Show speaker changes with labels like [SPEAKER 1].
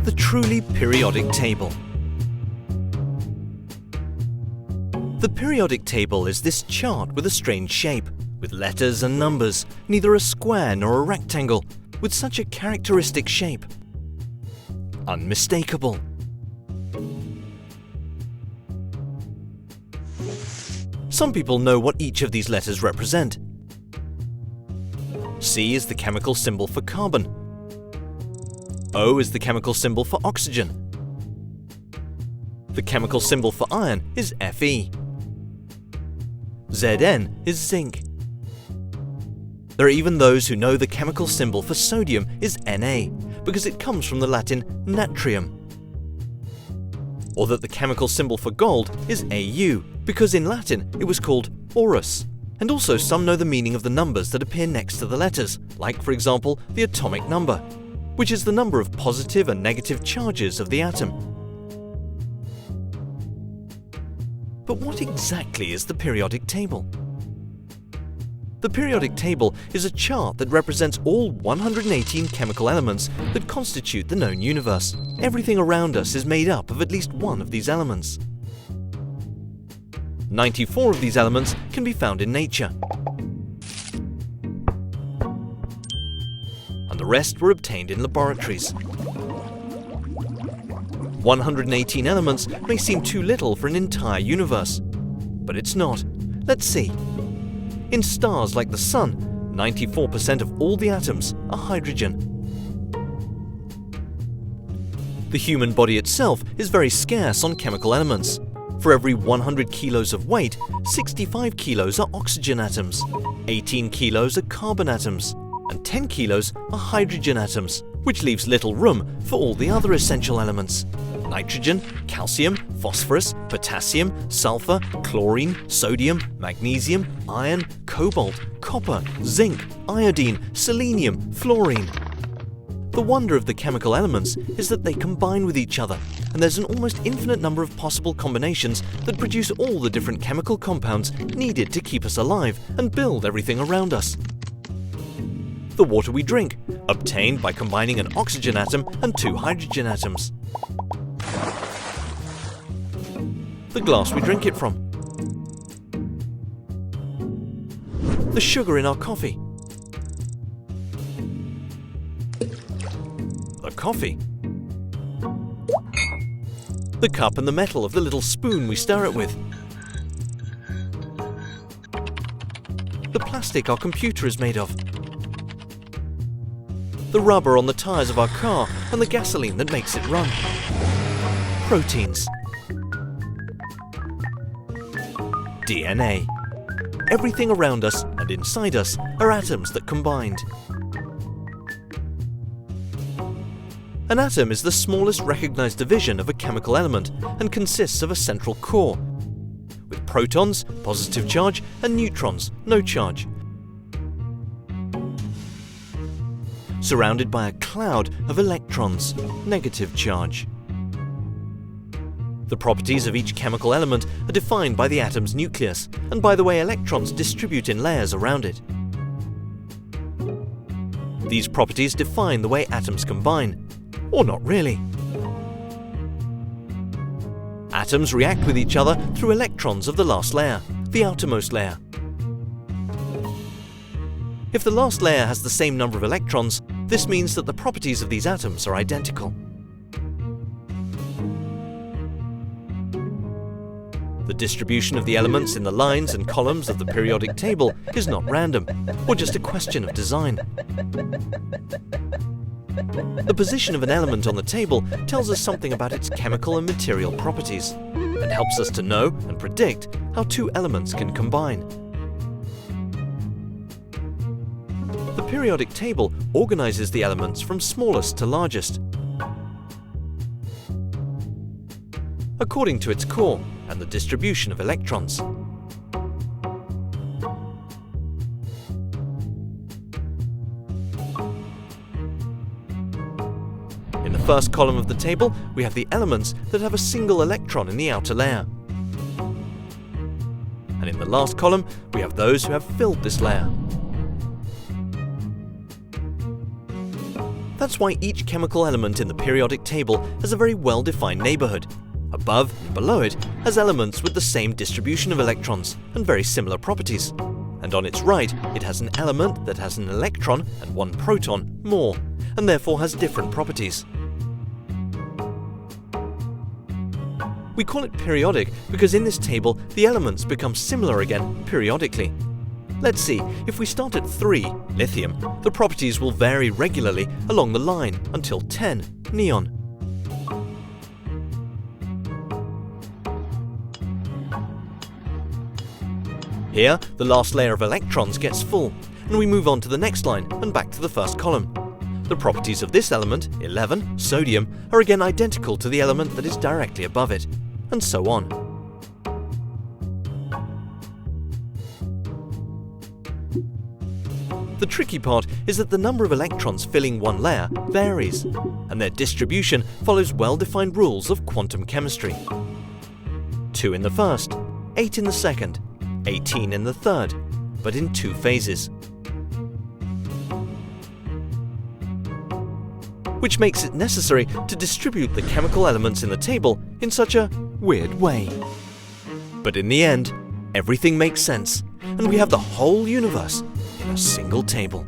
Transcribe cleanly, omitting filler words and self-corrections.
[SPEAKER 1] the truly periodic table. The periodic table is this chart with a strange shape, with letters and numbers, neither a square nor a rectangle, with such a characteristic shape. Unmistakable. Some people know what each of these letters represent. C is the chemical symbol for carbon. O is the chemical symbol for oxygen. The chemical symbol for iron is Fe. Zn is zinc. There are even those who know the chemical symbol for sodium is Na, because it comes from the Latin natrium. Or that the chemical symbol for gold is Au, because in Latin it was called aurus. And also some know the meaning of the numbers that appear next to the letters, like for example the atomic number, which is the number of positive and negative charges of the atom. But what exactly is the periodic table? The periodic table is a chart that represents all 118 chemical elements that constitute the known universe. Everything around us is made up of at least one of these elements. 94 of these elements can be found in nature, and the rest were obtained in laboratories. 118 elements may seem too little for an entire universe, but it's not. Let's see. In stars like the Sun, 94% of all the atoms are hydrogen. The human body itself is very scarce on chemical elements. For every 100 kilos of weight, 65 kilos are oxygen atoms, 18 kilos are carbon atoms, and 10 kilos are hydrogen atoms, which leaves little room for all the other essential elements: nitrogen, calcium, phosphorus, potassium, sulfur, chlorine, sodium, magnesium, iron, cobalt, copper, zinc, iodine, selenium, fluorine. The wonder of the chemical elements is that they combine with each other, and there's an almost infinite number of possible combinations that produce all the different chemical compounds needed to keep us alive and build everything around us. The water we drink, obtained by combining an oxygen atom and 2 hydrogen atoms. The glass we drink it from. The sugar in our coffee. The coffee. The cup and the metal of the little spoon we stir it with. The plastic our computer is made of. The rubber on the tires of our car and the gasoline that makes it run. Proteins. DNA. Everything around us and inside us are atoms that combined. An atom is the smallest recognized division of a chemical element and consists of a central core, with protons, positive charge, and neutrons, no charge, surrounded by a cloud of electrons, negative charge. The properties of each chemical element are defined by the atom's nucleus and by the way electrons distribute in layers around it. These properties define the way atoms combine, or not really. Atoms react with each other through electrons of the last layer, the outermost layer. If the last layer has the same number of electrons, this means that the properties of these atoms are identical. The distribution of the elements in the lines and columns of the periodic table is not random, or just a question of design. The position of an element on the table tells us something about its chemical and material properties, and helps us to know and predict how 2 elements can combine. The periodic table organizes the elements from smallest to largest, according to its core and the distribution of electrons. In the first column of the table, we have the elements that have a single electron in the outer layer. And in the last column, we have those who have filled this layer. That's why each chemical element in the periodic table has a very well-defined neighborhood. Above and below it has elements with the same distribution of electrons and very similar properties. And on its right, it has an element that has an electron and one proton more, and therefore has different properties. We call it periodic because in this table the elements become similar again periodically. Let's see, if we start at 3, lithium, the properties will vary regularly along the line until 10, neon. Here, the last layer of electrons gets full, and we move on to the next line and back to the first column. The properties of this element, 11, sodium, are again identical to the element that is directly above it, and so on. The tricky part is that the number of electrons filling one layer varies, and their distribution follows well-defined rules of quantum chemistry. 2 in the first, 8 in the second, 18 in the third, but in 2 phases. Which makes it necessary to distribute the chemical elements in the table in such a weird way. But in the end, everything makes sense, and we have the whole universe in a single table.